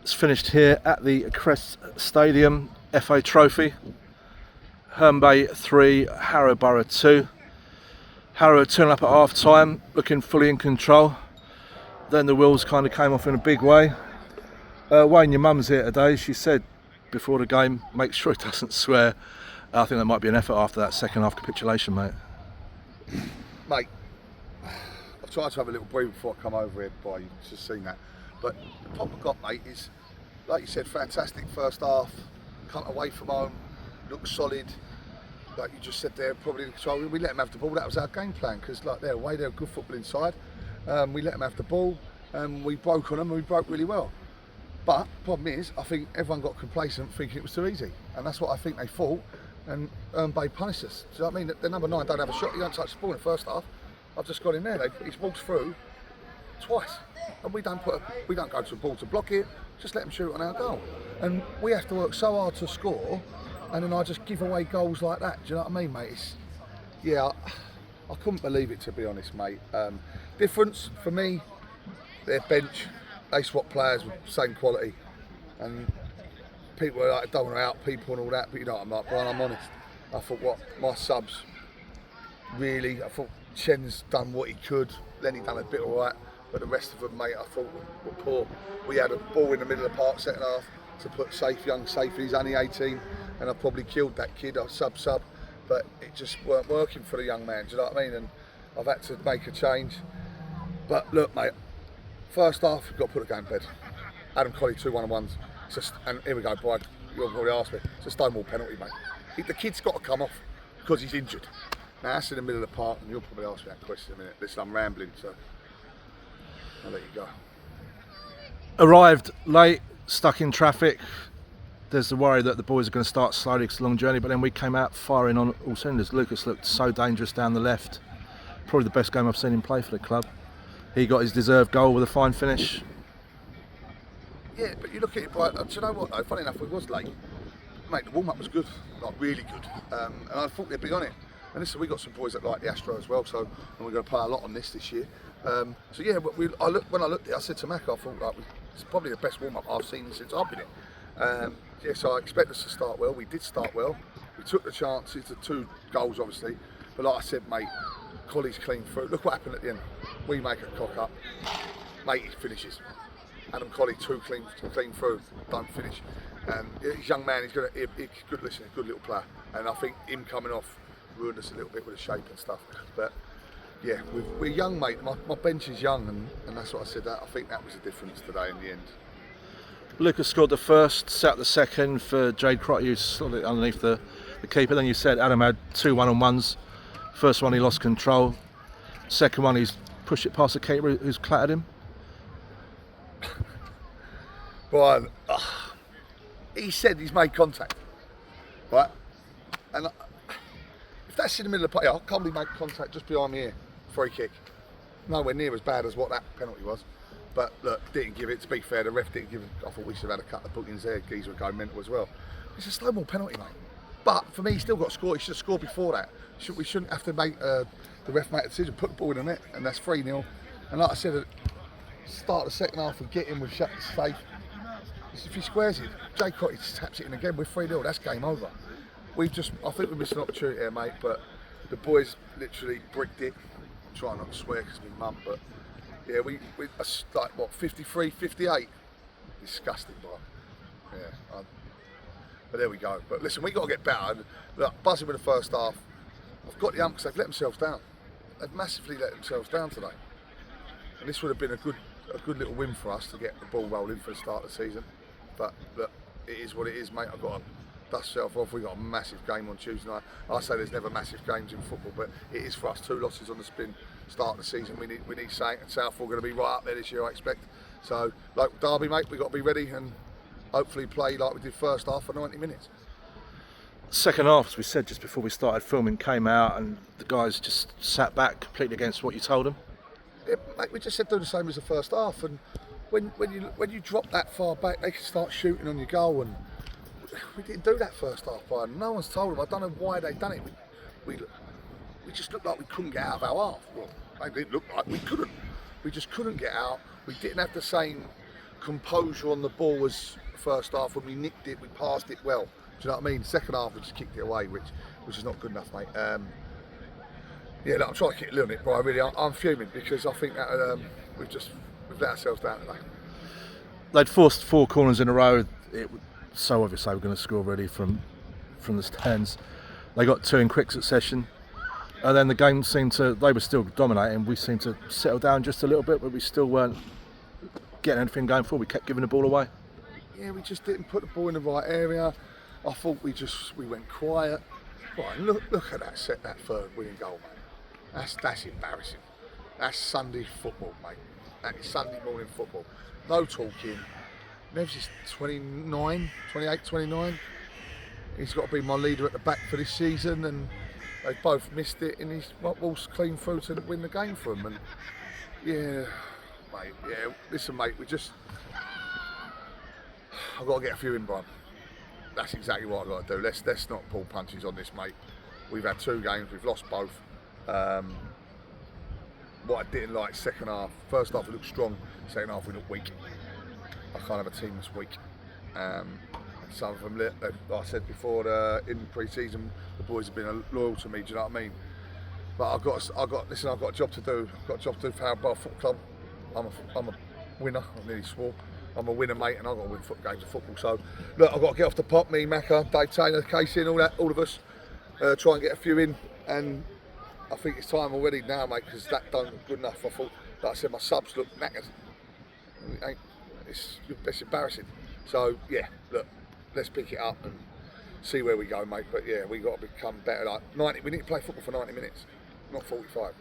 It's finished here at the Crest Stadium, FA Trophy. Herne 3, Harrow 2. Harrow turning up at half time, looking fully in control. Then the wheels kind of came off in a big way. Wayne, your mum's here today. She said before the game, make sure he doesn't swear. I think there might be an effort after that second half capitulation, mate. Mate, I've tried to have a little breathe before I come over here, boy, you've just seen that. But the problem I've got, mate, is, like you said, fantastic first half, come away from home, looked solid. Like you just said there, probably in control. We let them have the ball, that was our game plan, because like they're away, they're good football inside. We let them have the ball, and we broke on them, and we broke really well. But problem is, I think everyone got complacent thinking it was too easy. And that's what I think they thought, and Bay punished us. Do you know what I mean? The number 9 don't have a shot, he don't touch the ball in the first half. I've just got in there, he's walked through twice. And we don't go to the ball to block it, just let them shoot on our goal. And we have to work so hard to score, and then I just give away goals like that. Do you know what I mean, mate? I couldn't believe it, to be honest, mate. Difference for me, their bench, they swap players with the same quality. And people are like, don't want to out people and all that, but you know what I'm like, Brian, I'm honest. I thought, my subs, really, I thought Chen's done what he could, then he done a bit all right. But the rest of them, mate, I thought were poor. We had a ball in the middle of the park second half to put young Safe, he's only 18, and I probably killed that kid, I sub, but it just weren't working for the young man, do you know what I mean? And I've had to make a change. But look, mate, first half, you've got to put the game to bed. Adam Colley, 2 1-on-1s, and here we go, boy, you've already asked me, it's a Stonewall penalty, mate. The kid's got to come off because he's injured. Now that's in the middle of the park, and you'll probably ask me that question in a minute. Listen, I'm rambling, so I'll let you go. Arrived late, stuck in traffic. There's the worry that the boys are going to start slowly because it's a long journey, but then we came out firing on all cylinders. Lucas looked so dangerous down the left. Probably the best game I've seen him play for the club. He got his deserved goal with a fine finish. Yeah, but you look at it, Brian, do you know what though, funny enough, it was late. Mate, the warm-up was good, like really good. And I thought they'd be on it. And listen, we got some boys that like the Astro as well, so and we're going to play a lot on this year. So yeah, but when I looked at it, I said to Mac, I thought like, it's probably the best warm-up I've seen since I've been in. Yeah, so I expect us to start well. We did start well. We took the chances, the 2 goals obviously. But like I said, mate, Colley's clean through. Look what happened at the end. We make a cock up. Mate, he finishes. Adam Colley, 2 clean through, don't finish. He's a young man, he's good, good little player. And I think him coming off ruined us a little bit with the shape and stuff. But yeah, we're young, mate. My bench is young, and that's what I said. That I think that was the difference today in the end. Lucas scored the first, set the second for Jade Crotty, who's sort of underneath the keeper. Then you said Adam had 2 1-on-1s. First one he lost control. Second one he's pushed it past the keeper who's clattered him. Brian, he said he's made contact, right? And if that's in the middle of the play, I can't be make contact just behind me here. Free kick. Nowhere near as bad as what that penalty was. But look, didn't give it, to be fair, the ref didn't give it. I thought we should have had a couple of bookings there. Geezer would go mental as well. It's a Stonewall penalty, mate. But for me, he still got to score. He should have scored before that. We shouldn't have to make the ref make a decision, put the ball in the net, and that's 3-0. And like I said, start the second half and get in with Safe. If he squares it, Jay Crotty taps it in again, we're 3-0, that's game over. I think we missed an opportunity here, mate, but the boys literally bricked it. I'm trying not to swear because my mum, but yeah, we like, what, 53, 58? Disgusting, bro. Yeah, but there we go. But listen, we got to get better. Look, buzzing with the first half. I've got the ump because they've let themselves down. They've massively let themselves down today. And this would have been a good little win for us to get the ball rolling for the start of the season. But look, it is what it is, mate. I've got to dust myself off. We've got a massive game on Tuesday night. I say there's never massive games in football, but it is for us. 2 losses on the spin, start of the season. We need Saint and Southall going to be right up there this year, I expect. So, like Derby, mate, we've got to be ready and hopefully play like we did first half for 90 minutes. Second half, as we said just before we started filming, came out and the guys just sat back completely against what you told them. Yeah, mate, we just said do the same as the first half, and when you drop that far back, they can start shooting on your goal, and we didn't do that first half, Brian. No one's told them. I don't know why they've done it. We just looked like we couldn't get out of our half. Well, it didn't look like we couldn't. We just couldn't get out. We didn't have the same composure on the ball was first half. When we nicked it, we passed it well. Do you know what I mean? Second half, we just kicked it away, which is not good enough, mate. Yeah, look, I'm trying to keep a little bit, but I'm fuming because I think that we've let ourselves down today. They'd forced 4 corners in a row. It was so obvious they were going to score really from the stands. They got 2 in quick succession, and then the game they were still dominating. We seemed to settle down just a little bit, but we still weren't getting anything going forward. We kept giving the ball away. Yeah, we just didn't put the ball in the right area. I thought we went quiet. Right, look at that third winning goal, mate. That's embarrassing. That's Sunday football, mate. That is Sunday morning football. No talking. Nev's is 28, 29. He's got to be my leader at the back for this season, and they both missed it, and he's waltzed clean through to win the game for them. And yeah, mate, yeah. Listen, mate, I've got to get a few in, Brian. That's exactly what I've got to do. Let's not pull punches on this, mate. We've had 2 games, we've lost both. What I didn't like, second half. First half we looked strong, second half we looked weak. I can't have a team that's weak. Some of them, like I said before, in pre-season, the boys have been loyal to me. Do you know what I mean? But I've got a job to do. I've got a job to do for Harrow Football Club. I'm a winner. I nearly swore. I'm a winner, mate, and I've got to win games of football. So, look, I've got to get off the pot. Me, Macca, Dave Taylor, Casey, and all of us, try and get a few in. And I think it's time already now, mate, because that don't look good enough. I thought, like I said, my subs look knackered. It's embarrassing. So, yeah, look, let's pick it up and see where we go, mate. But yeah, we got to become better. We need to play football for 90 minutes, not 45.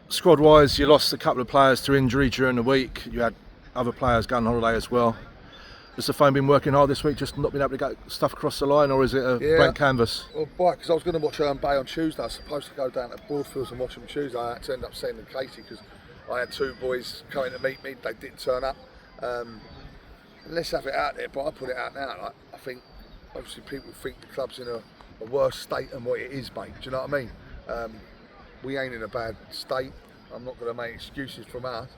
Squad-wise, you lost a couple of players to injury during the week. You had other players going on holiday as well. Has the phone been working hard this week, just not being able to get stuff across the line, or is it a blank canvas? Well, right, because I was going to watch Herne Bay on Tuesday. I was supposed to go down to Broadfields and watch them Tuesday. I had to end up sending Casey because I had 2 boys coming to meet me. They didn't turn up. Let's have it out there, but I put it out now. I think obviously people think the club's in a worse state than what it is, mate. Do you know what I mean? We ain't in a bad state. I'm not going to make excuses from us.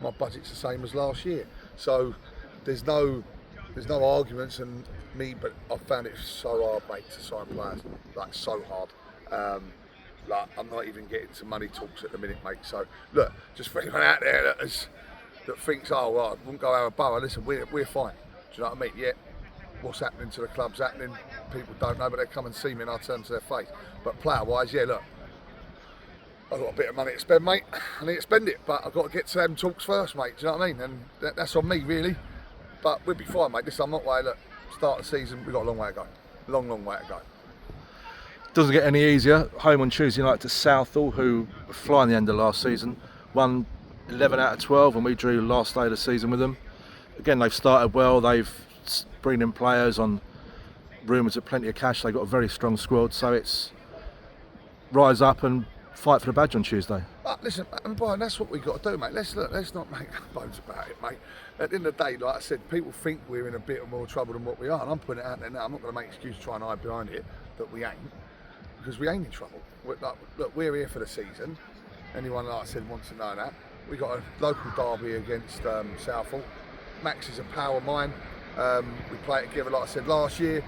My budget's the same as last year, so there's no arguments and me. But I found it so hard, mate, to sign players. Like so hard. Like I'm not even getting to money talks at the minute, mate. So look, just for anyone out there that thinks, oh, well, I wouldn't go out of borough. Listen, we're fine. Do you know what I mean? Yeah. What's happening to the club's happening. People don't know, but they come and see me and I turn to their face. But player-wise, yeah, look, I've got a bit of money to spend, mate. I need to spend it, but I've got to get to them talks first, mate. Do you know what I mean? And that's on me, really. But we'll be fine, mate. Listen, I'm not worried. Look, start of the season, we've got a long way to go. Long way to go. Doesn't get any easier. Home on Tuesday night to Southall, who were flying the end of last season. Won 11 out of 12, and we drew last day of the season with them. Again, they've started well. They've bringing in players on rumours of plenty of cash. They've got a very strong squad, so it's rise up and fight for the badge on Tuesday. Listen, and Brian, that's what we've got to do, mate. Let's not make bones about it, mate. At the end of the day, like I said, people think we're in a bit more trouble than what we are, and I'm putting it out there now. I'm not going to make excuses to try and hide behind it that we ain't, because we ain't in trouble. Look, we're here for the season. Anyone, like I said, wants to know that. We got a local derby against Southall. Max is a pal of mine. We play it together, like I said last year.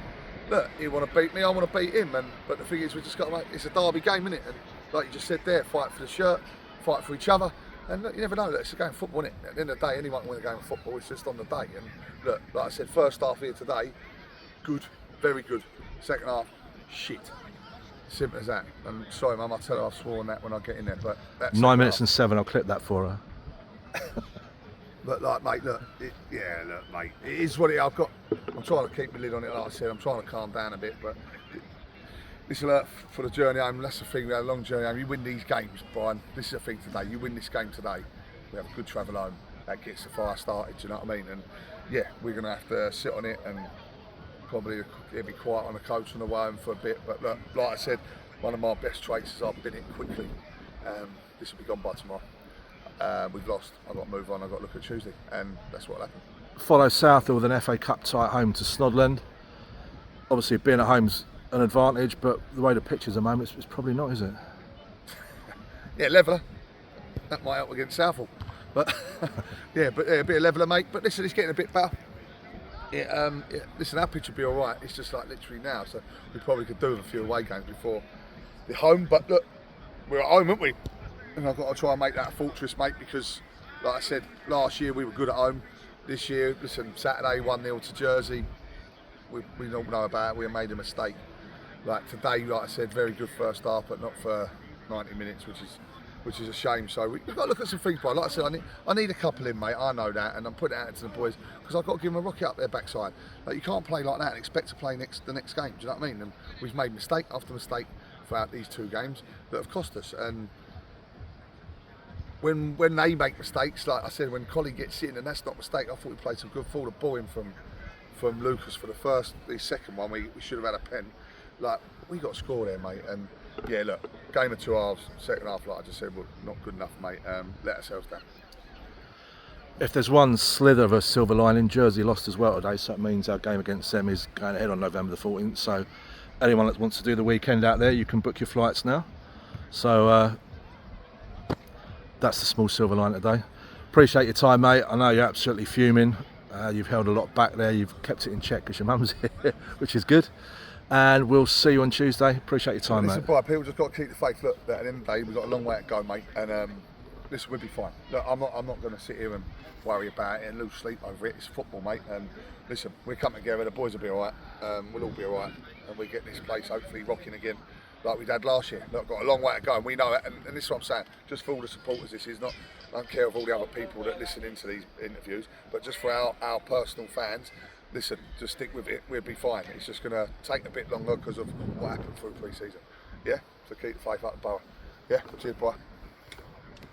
Look, he want to beat me, I want to beat him, but the thing is, we just got to make it's a derby game, isn't it? And like you just said there, fight for the shirt, fight for each other, and look, you never know. Look, it's a game of football, isn't it? At the end of the day, anyone can win a game of football. It's just on the day. And look, like I said, first half here today, good, very good. Second half, shit. Simple as that. And sorry, Mum, I'll tell her I've sworn that when I get in there. But that's 9 minutes and 7. I'll clip that for her. But like, mate, look, look, mate, it is what it is. I'm trying to keep my lid on it, like I said. I'm trying to calm down a bit, but listen, look, for the journey home, that's the thing. We had a long journey home. You win these games, Brian. This is the thing today. You win this game today, we have a good travel home. That gets the fire started. Do you know what I mean? And yeah, we're gonna have to sit on it and probably it'll be quiet on the coach on the way home for a bit. But look, like I said, one of my best traits is I've been it quickly. This will be gone by tomorrow. We've lost. I've got to move on. I've got to look at Tuesday, and that's what happened. Follow Southall with an FA Cup tie at home to Snodland. Obviously, being at home's an advantage, but the way the pitch is at the moment, it's probably not, is it? Yeah, leveller. That might help against Southall. But yeah, but a bit of leveler, mate. But listen, it's getting a bit better. Listen, our pitch will be all right. It's just like literally now, so we probably could do with a few away games before the home. But look, we're at home, aren't we? And I've got to try and make that a fortress, mate, because, like I said, last year we were good at home. This year, listen, Saturday 1-0 to Jersey. We don't know about it. We made a mistake. Like today, like I said, very good first half, but not for 90 minutes, which is a shame. So we've got to look at some things, but like I said, I need a couple in, mate. I know that, and I'm putting it out to the boys because I've got to give them a rocket up their backside. Like you can't play like that and expect to play the next game. Do you know what I mean? And we've made mistake after mistake throughout these 2 games that have cost us. And when they make mistakes, like I said, when Colin gets in, and that's not a mistake. I thought we played some good ball. The ball in from Lucas for the second one, we should have had a pen. Like we got to score there, mate. And yeah, look, game of 2 halves. Second half, like I just said, well, not good enough, mate. Let ourselves down. If there's one slither of a silver lining, Jersey lost as well today, so that means our game against them is going ahead on November the 14th. So anyone that wants to do the weekend out there, you can book your flights now. So that's the small silver line today. Appreciate your time, mate. I know you're absolutely fuming. You've held a lot back there. You've kept it in check because your mum's here, which is good. And we'll see you on Tuesday. Appreciate your time, listen, mate. Boy, people just got to keep the faith. Look, at the end of the day, we've got a long way to go, mate. And listen, we'll be fine. Look, I'm not going to sit here and worry about it and lose sleep over it. It's football, mate. And listen, we come together. The boys will be all right. We'll all be all right, and we get this place hopefully rocking again, like we did last year. Look, got a long way to go, and we know it. And this is what I'm saying. Just for all the supporters, this is not. I don't care of all the other people that listen into these interviews, but just for our personal fans. Listen, just stick with it, we'll be fine. It's just going to take a bit longer because of what happened through pre-season. Yeah, so keep the faith up the borough. Yeah, cheers, bye.